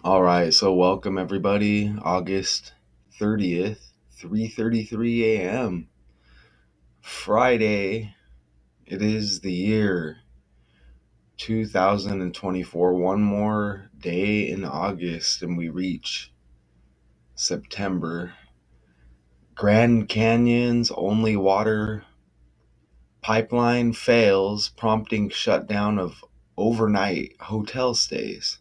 All right, so welcome everybody. August 30th, 3:33 a.m. Friday. It is the year 2024. One more day in August and we reach September. Grand Canyon's only water pipeline fails, prompting shutdown of overnight hotel stays.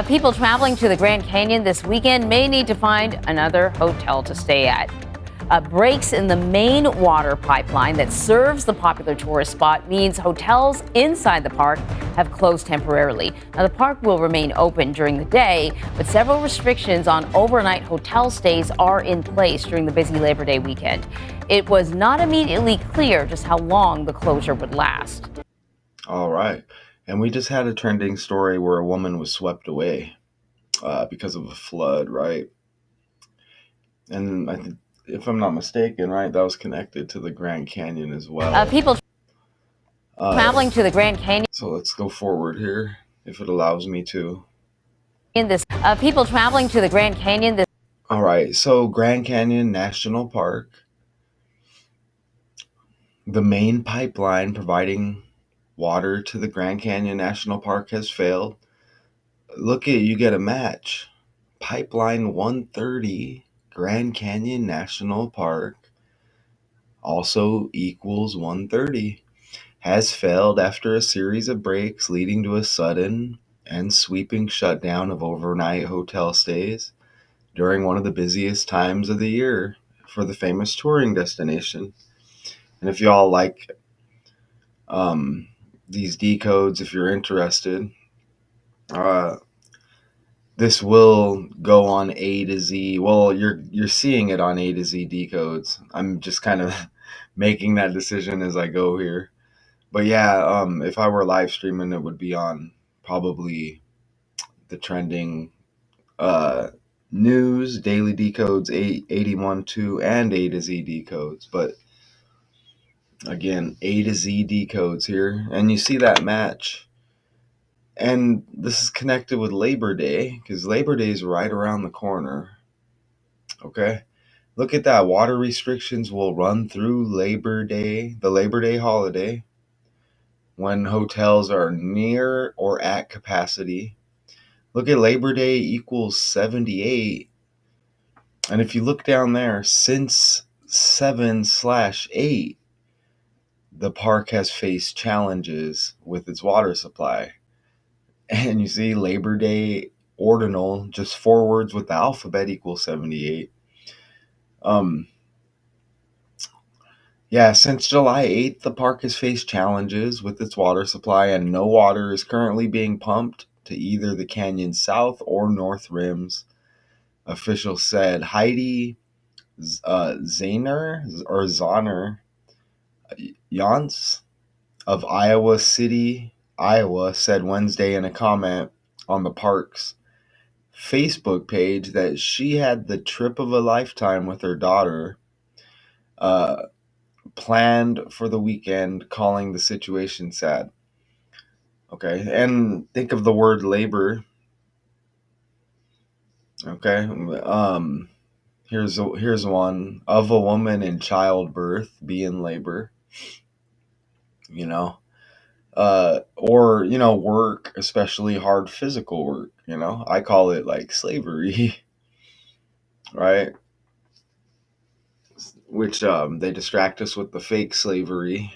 People traveling to the Grand Canyon this weekend may need to find another hotel to stay at. Breaks in the main water pipeline that serves the popular tourist spot means hotels inside the park have closed temporarily. Now, the park will remain open during the day, but several restrictions on overnight hotel stays are in place during the busy Labor Day weekend. It was not immediately clear just how long the closure would last. All right. And we just had a trending story where a woman was swept away because of a flood, right? And if I'm not mistaken, right, that was connected to the Grand Canyon as well. People Uh, traveling to the Grand Canyon. so let's go forward here, if it allows me to. People traveling to the Grand Canyon this All right, so Grand Canyon National Park, the main pipeline providing water to the Grand Canyon National Park has failed. Look at you get a match. Pipeline 130, Grand Canyon National Park, also equals 130. Has failed after a series of breaks leading to a sudden and sweeping shutdown of overnight hotel stays during one of the busiest times of the year for the famous touring destination. And if y'all like these decodes, if you're interested, uh, this will go on A to Z. Well, you're seeing it on A to Z decodes. I'm just kind of making that decision as I go here. But yeah, if I were live streaming, it would be on probably the trending uh, news, daily decodes, 81.2, and A to Z decodes. But again, A to Z decodes here. And you see that match. And this is connected with Labor Day, because Labor Day is right around the corner. Okay? Look at that. Water restrictions will run through Labor Day, the Labor Day holiday, when hotels are near or at capacity. Look at Labor Day equals 78. And if you look down there, since 7/8, the park has faced challenges with its water supply. And you see Labor Day ordinal, just four words with the alphabet, equals 78. Yeah, since July 8th, the park has faced challenges with its water supply, and no water is currently being pumped to either the canyon's south or north rims. Officials said Heidi Zahner Jans of Iowa City, Iowa, said Wednesday in a comment on the park's Facebook page that she had the trip of a lifetime with her daughter planned for the weekend, calling the situation sad. Okay, and think of the word labor. Okay, here's one of a woman in childbirth, be in labor. You know, or work, especially hard physical work. I call it like slavery, right? Which they distract us with the fake slavery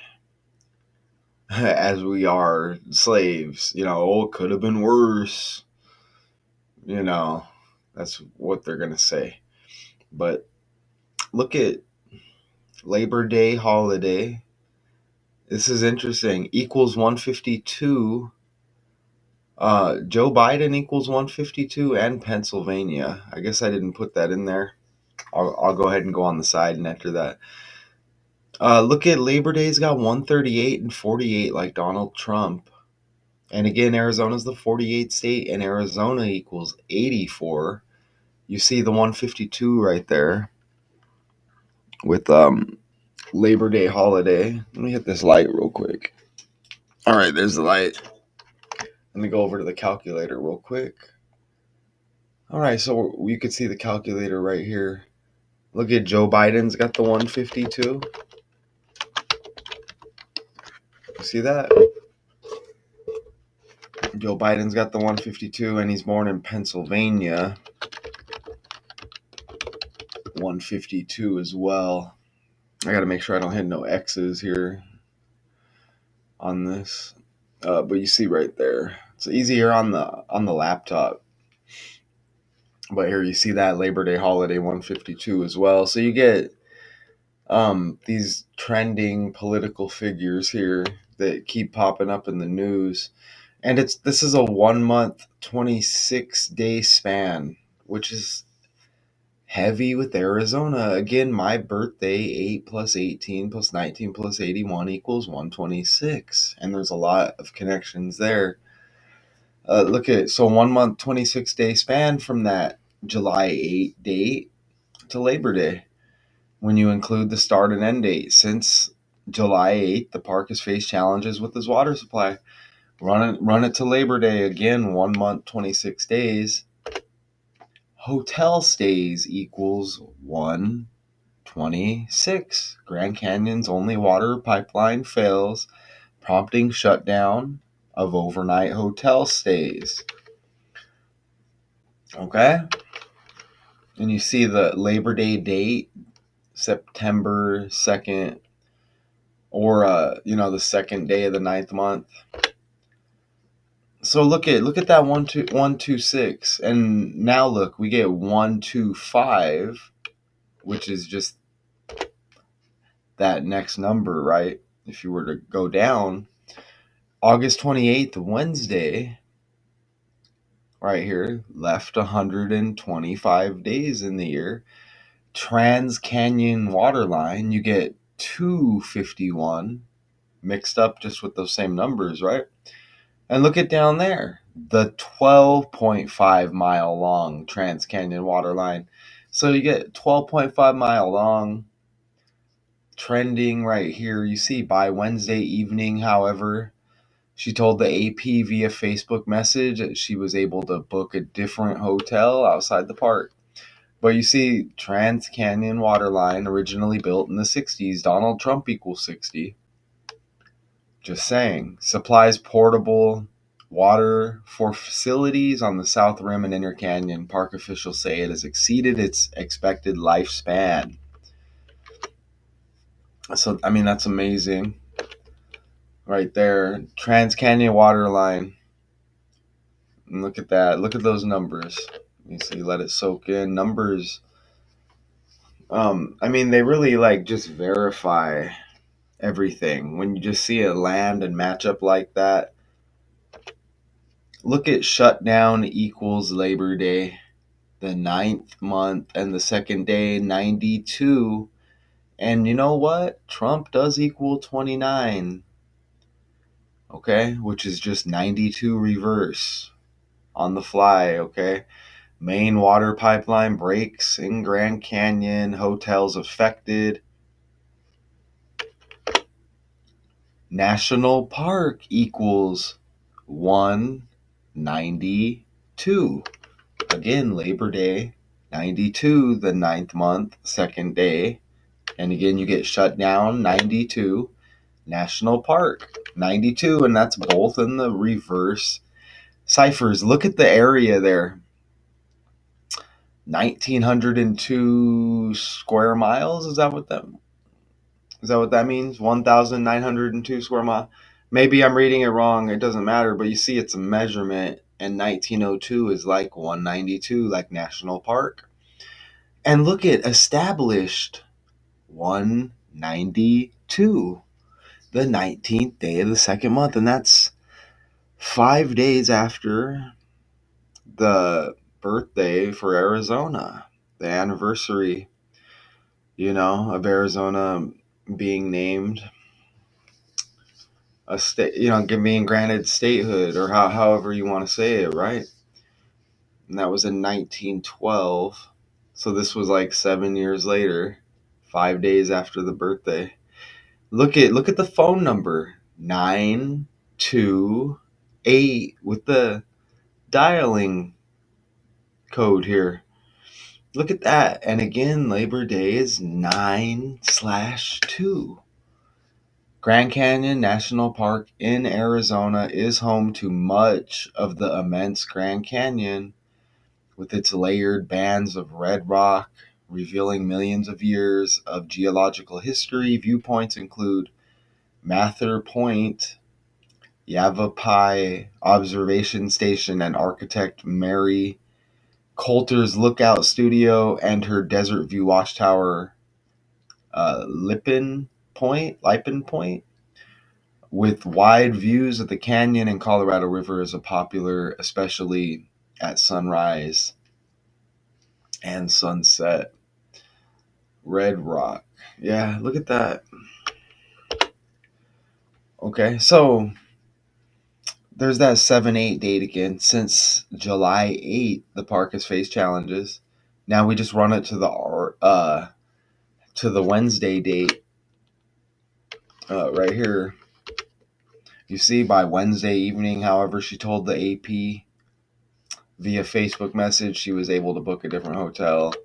as we are slaves. Oh, it could have been worse. You know, that's what they're gonna say. But look at Labor Day holiday. This is interesting. Equals 152. Joe Biden equals 152 and Pennsylvania. I guess I didn't put that in there. I'll go ahead and go on the side and enter that. Look at Labor Day's got 138 and 48 like Donald Trump. And again, Arizona's the 48th state, and Arizona equals 84. You see the 152 right there with Labor Day holiday. Let me hit this light real quick. All right, there's the light. Let me go over to the calculator real quick. All right, so you could see the calculator right here. Look at Joe Biden's got the 152. You see that? Joe Biden's got the 152, and he's born in Pennsylvania. 152 as well. I got to make sure I don't hit no X's here on this. But you see right there. It's easier on the laptop. But here you see that Labor Day holiday 152 as well. So you get these trending political figures here that keep popping up in the news. And this is a 1 month, 26-day span, which is heavy with Arizona. Again, my birthday, 8 plus 18 plus 19 plus 81 equals 126. And there's a lot of connections there. Look at, so 1 month, 26-day span from that July 8 date to Labor Day. When you include the start and end date, since July 8th, the park has faced challenges with its water supply. Run it to Labor Day, again, 1 month, 26 days. Hotel stays equals 126. Grand Canyon's only water pipeline fails, prompting shutdown of overnight hotel stays. Okay? And you see the Labor Day date, September 2nd, or the second day of the ninth month. So look at that 126, and now look, we get 125, which is just that next number, right? If you were to go down, August 28th, Wednesday, right here, left 125 days in the year. Trans Canyon Waterline, you get 251, mixed up just with those same numbers, right? And look at down there, the 12.5 mile long Trans Canyon Waterline. So you get 12.5 mile long, trending right here. You see by Wednesday evening, however, she told the AP via Facebook message that she was able to book a different hotel outside the park. But you see, Trans Canyon Waterline, originally built in the 60s, Donald Trump equals 60. Just saying. Supplies portable water for facilities on the South Rim and Inner Canyon. Park officials say it has exceeded its expected lifespan. So, I mean, that's amazing. Right there. Trans Canyon Waterline. And look at that. Look at those numbers. You see, let it soak in. Numbers. I mean, they really just verify everything. When you just see it land and match up like that, look at shutdown equals Labor Day, the ninth month, and the second day, 92. And you know what? Trump does equal 29, okay? Which is just 92 reverse on the fly, okay? Main water pipeline breaks in Grand Canyon, hotels affected. National Park equals 192. Again, Labor Day, 92, the ninth month, second day. And again, you get shut down, 92. National Park, 92, and that's both in the reverse ciphers. Look at the area there. 1,902 square miles. Is that what that means? 1,902 square miles. Maybe I'm reading it wrong. It doesn't matter. But you see, it's a measurement, and 1902 is like 192, like National Park. And look at established 192, the 19th day of the second month, and that's 5 days after the birthday for Arizona, the anniversary, of Arizona being named a state, being granted statehood, or however you want to say it, right? And that was in 1912. So this was like 7 years later, 5 days after the birthday. Look at the phone number, 928, with the dialing code here. Look at that. And again, Labor Day is 9/2. Grand Canyon National Park in Arizona is home to much of the immense Grand Canyon, with its layered bands of red rock revealing millions of years of geological history. Viewpoints include Mather Point, Yavapai Observation Station, and architect Mary Coulter's Lookout Studio, and her Desert View Watchtower, Lipen Point, with wide views of the canyon and Colorado River, is a popular, especially at sunrise and sunset. Red Rock. Yeah, look at that. Okay, so there's that 7/8 date again. Since July 8th, the park has faced challenges. Now we just run it to the Wednesday date right here. You see, by Wednesday evening, however, she told the AP via Facebook message she was able to book a different hotel.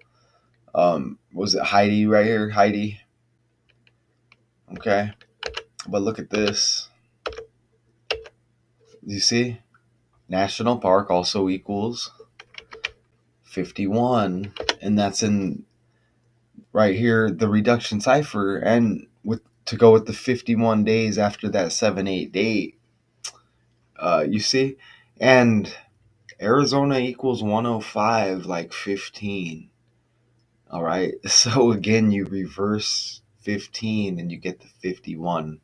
Was it Heidi right here? Heidi. Okay, but look at this. You see, national park also equals 51, and that's in right here the reduction cipher, and with to go with the 51 days after that 7/8 date. You see, and Arizona equals 105, like 15. All right, so again, you reverse 15 and you get the 51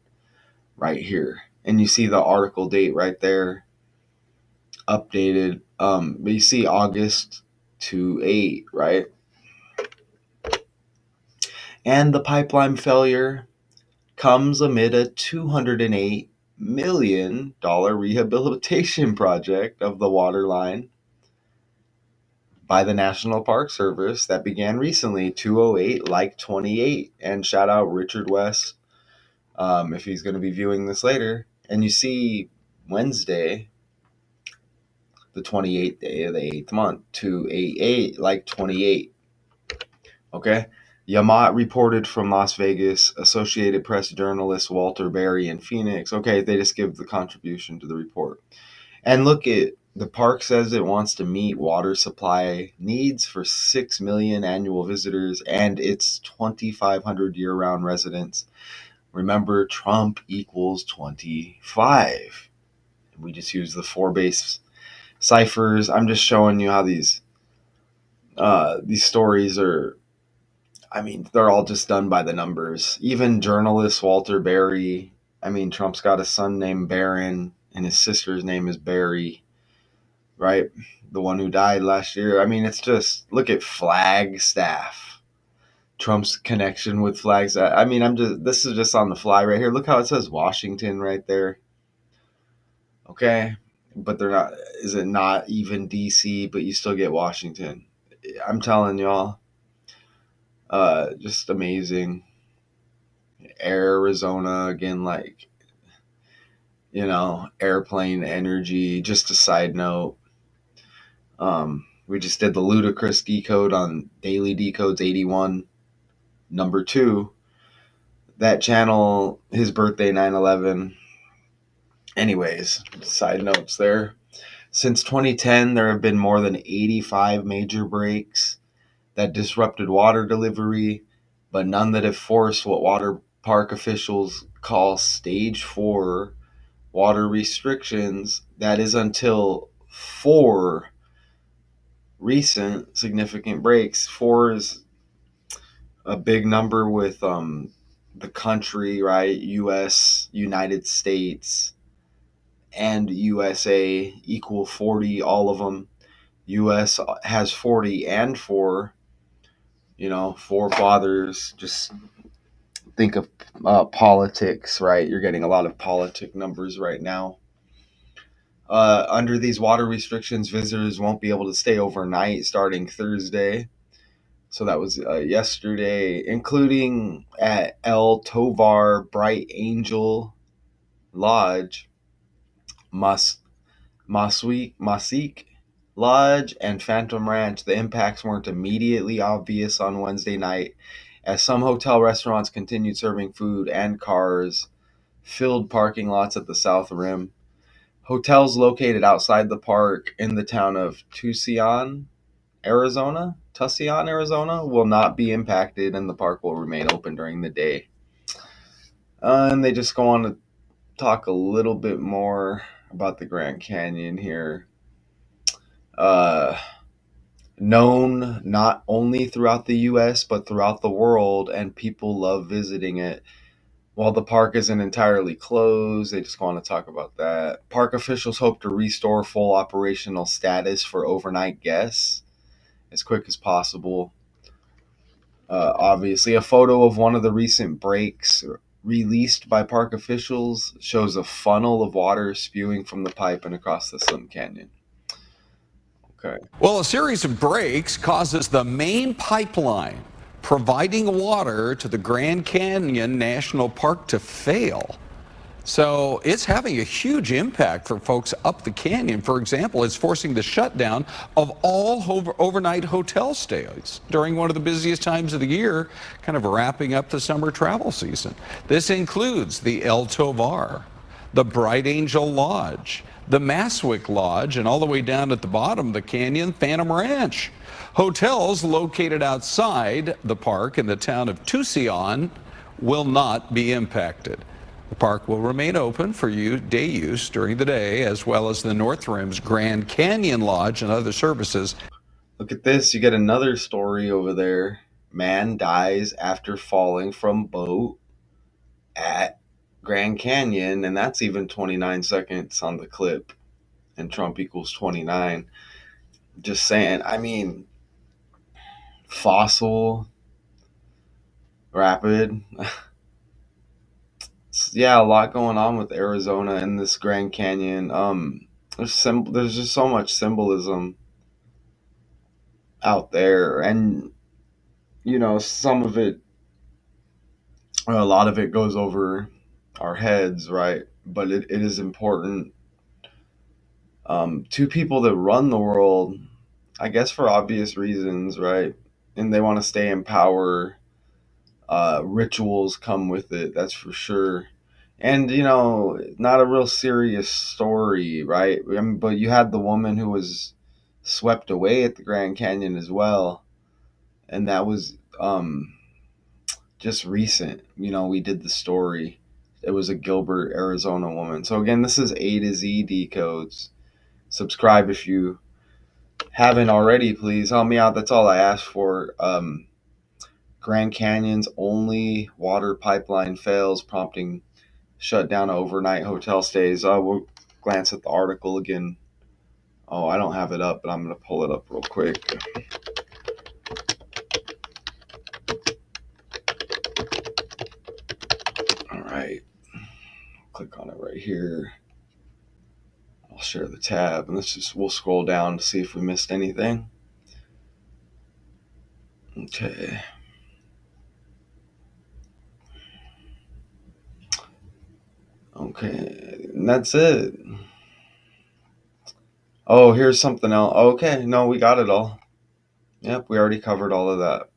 right here, and you see the article date right there, updated. But you see August to 8, right? And the pipeline failure comes amid a $208 million rehabilitation project of the water line by the National Park Service that began recently, 208 like 28. And shout out Richard West, if he's going to be viewing this later. And you see Wednesday, the 28th day of the 8th month, 288 like 28. Okay. Yamat reported from Las Vegas. Associated Press journalist Walter Berry in Phoenix. Okay, they just give the contribution to the report. And look, at the park says it wants to meet water supply needs for 6 million annual visitors and its 2,500 year-round residents. Remember, Trump equals 25. We just use the 4 base ciphers. I'm just showing you how these stories are. I mean, they're all just done by the numbers. Even journalist Walter Berry. I mean, Trump's got a son named Barron, and his sister's name is Barry, right? The one who died last year. I mean, it's just, look at Flagstaff. Trump's connection with Flagstaff. I mean, this is just on the fly right here. Look how it says Washington right there. Okay. But they're not, is it not even DC, but you still get Washington? I'm telling y'all. Just amazing. Arizona again, like, airplane energy. Just a side note, we just did the ludicrous decode on Daily Decodes 81 number 2. That channel, his birthday 9/11. Anyways, side notes there. Since 2010, there have been more than 85 major breaks that disrupted water delivery, but none that have forced what water park officials call stage 4 water restrictions. That is until 4 recent significant breaks. 4 is a big number with the country, right? US, United States, and USA equal 40, all of them. US has 40 and 4, forefathers. Just think of politics, right? You're getting a lot of politic numbers right now. Under these water restrictions, visitors won't be able to stay overnight starting Thursday. So that was yesterday, including at El Tovar Bright Angel Lodge, Masik Lodge and Phantom Ranch, the impacts weren't immediately obvious on Wednesday night, as some hotel restaurants continued serving food and cars filled parking lots at the South Rim. Hotels located outside the park in the town of Tucson, Arizona, will not be impacted, and the park will remain open during the day. And they just go on to talk a little bit more about the Grand Canyon here. Uh, Known not only throughout the US, but throughout the world, and people love visiting it. While the park isn't entirely closed, they just want to talk about that. Park officials hope to restore full operational status for overnight guests as quick as possible. Obviously, a photo of one of the recent breaks released by park officials shows a funnel of water spewing from the pipe and across the Slim Canyon. Okay. Well, a series of breaks causes the main pipeline providing water to the Grand Canyon National Park to fail. So it's having a huge impact for folks up the canyon. For example, it's forcing the shutdown of all overnight hotel stays during one of the busiest times of the year, kind of wrapping up the summer travel season. This includes the El Tovar, the Bright Angel Lodge, the Maswick Lodge, and all the way down at the bottom of the canyon, Phantom Ranch. Hotels located outside the park in the town of Tucson will not be impacted. The park will remain open for day use during the day, as well as the North Rim's Grand Canyon Lodge and other services. Look at this. You get another story over there. Man dies after falling from boat at Grand Canyon, and that's even 29 seconds on the clip. And Trump equals 29. Just saying. I mean, fossil, rapid. Yeah, a lot going on with Arizona and this Grand Canyon. There's just so much symbolism out there, and some of it, a lot of it goes over our heads, right? But it is important to people that run the world, I guess, for obvious reasons, right? And they want to stay in power. Rituals come with it, that's for sure. And not a real serious story, right? I mean, but you had the woman who was swept away at the Grand Canyon as well, and that was just recent. We did the story. It was a Gilbert, Arizona woman. So again, this is A to Z Decodes. Subscribe if you haven't already, please. Help me out. That's all I ask for. Grand Canyon's only water pipeline fails, prompting shutdown of overnight hotel stays. We'll glance at the article again. Oh, I don't have it up, but I'm going to pull it up real quick. All right. Click on it right here. I'll share the tab, and we'll scroll down to see if we missed anything. Okay. Okay, and that's it. Oh, here's something else. Okay, no, we got it all. Yep, we already covered all of that.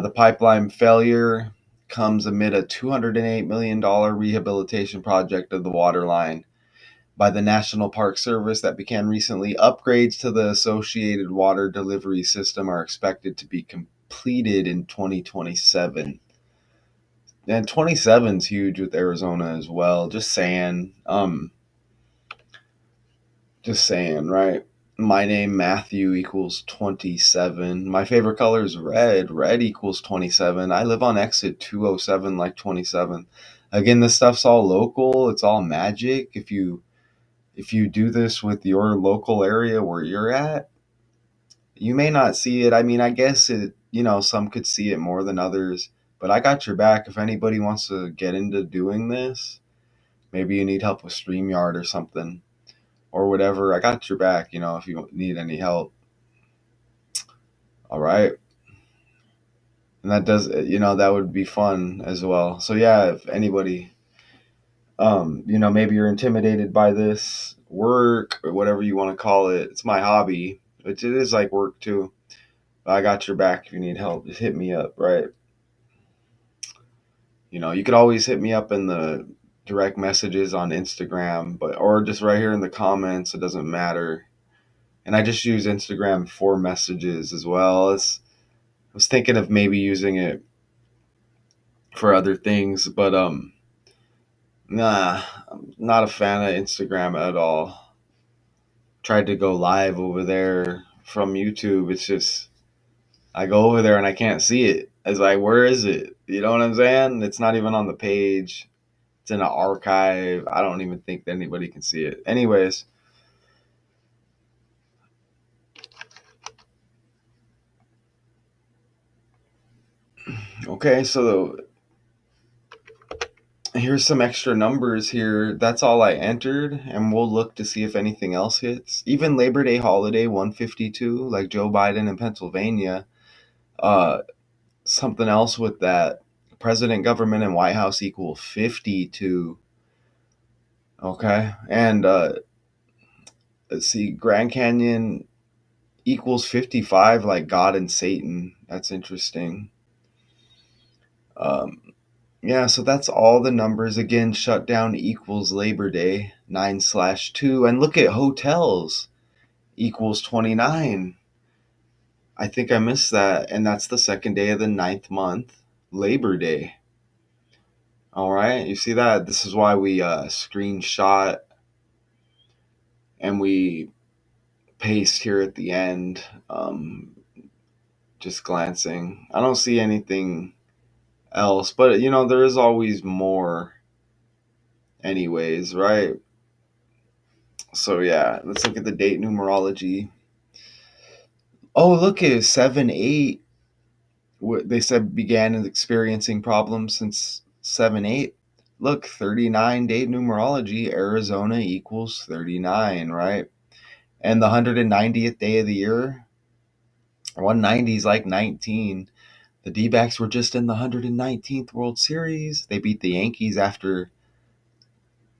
The pipeline failure comes amid a $208 million rehabilitation project of the water line by the National Park Service that began recently. Upgrades to the associated water delivery system are expected to be completed in 2027. And 27 is huge with Arizona as well. Just saying. Right? My name Matthew equals 27. My favorite color is red. Red equals 27. I live on exit 207 like 27. Again, this stuff's all local. It's all magic. If you do this with your local area where you're at, you may not see it. I mean, I guess some could see it more than others, but I got your back. If anybody wants to get into doing this, maybe you need help with StreamYard or something or whatever, I got your back, if you need any help. All right. And that would be fun as well. So yeah, if anybody, maybe you're intimidated by this, work or whatever you want to call it. It's my hobby, which it is like work too. But I got your back if you need help. Just hit me up, right? You could always hit me up in the direct messages on Instagram, or just right here in the comments. It doesn't matter. And I just use Instagram for messages as well. I was thinking of maybe using it for other things, but nah, I'm not a fan of Instagram at all. Tried to go live over there from YouTube. It's just I go over there and I can't see it. It's like, where is it? You know what I'm saying? It's not even on the page. It's in an archive. I don't even think that anybody can see it. Anyways, okay, so here's some extra numbers here. That's all I entered, and we'll look to see if anything else hits. Even Labor Day holiday 152, like Joe Biden in Pennsylvania. Uh, Something else with that. President, government, and White House equal 52. Okay, and let's see, Grand Canyon equals 55, like God and Satan. That's interesting. Um, Yeah, so that's all the numbers. Again, shutdown equals Labor Day, 9/2. And look at hotels equals 29. I think I missed that. And that's the second day of the ninth month, Labor Day. All right, you see that? This is why we screenshot and we paste here at the end. Just glancing. I don't see anything else, but there is always more, anyways, right? So yeah, let's look at the date numerology. Oh, look at 7/8. They said began experiencing problems since 7/8. Look, 39 date numerology. Arizona equals 39, right? And the 190th day of the year, 190 is like 19. The D-backs were just in the 119th World Series. They beat the Yankees after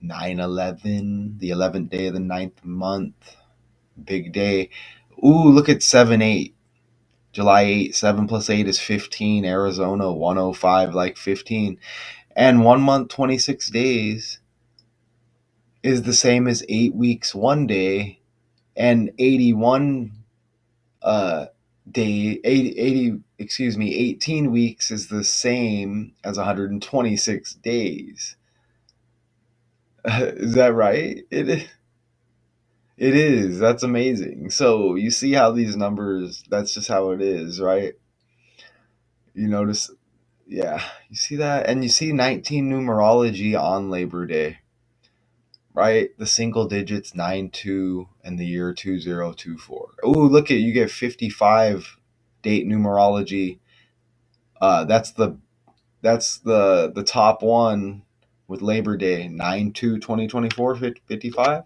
9/11, the 11th day of the ninth month. Big day. Ooh, look at 7/8. July 8, 7 plus 8 is 15. Arizona, 105, like 15. And 1 month, 26 days is the same as 8 weeks, 1 day. And 81 day, 18 weeks is the same as 126 days. Is that right? It is. That's amazing. So you see how these numbers, that's just how it is, right? You notice, yeah, you see that? And you see 19 numerology on Labor Day, right? The single digits 9/2 and the year 2024. Oh, look at, you get 55 date numerology. That's the top one with Labor Day 9/2/2024, 55.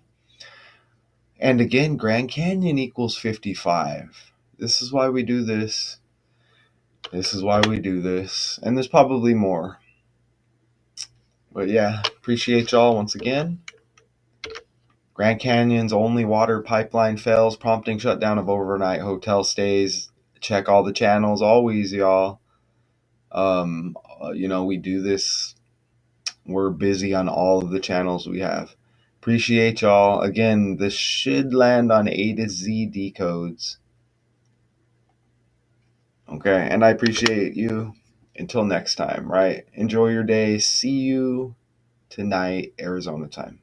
And again, Grand Canyon equals 55. This is why we do this. This is why we do this. And there's probably more. But yeah, appreciate y'all once again. Grand Canyon's only water pipeline fails, prompting shutdown of overnight hotel stays. Check all the channels always, y'all. We do this. We're busy on all of the channels we have. Appreciate y'all. Again, this should land on A to Z decodes. Okay, and I appreciate you. Until next time, right? Enjoy your day. See you tonight, Arizona time.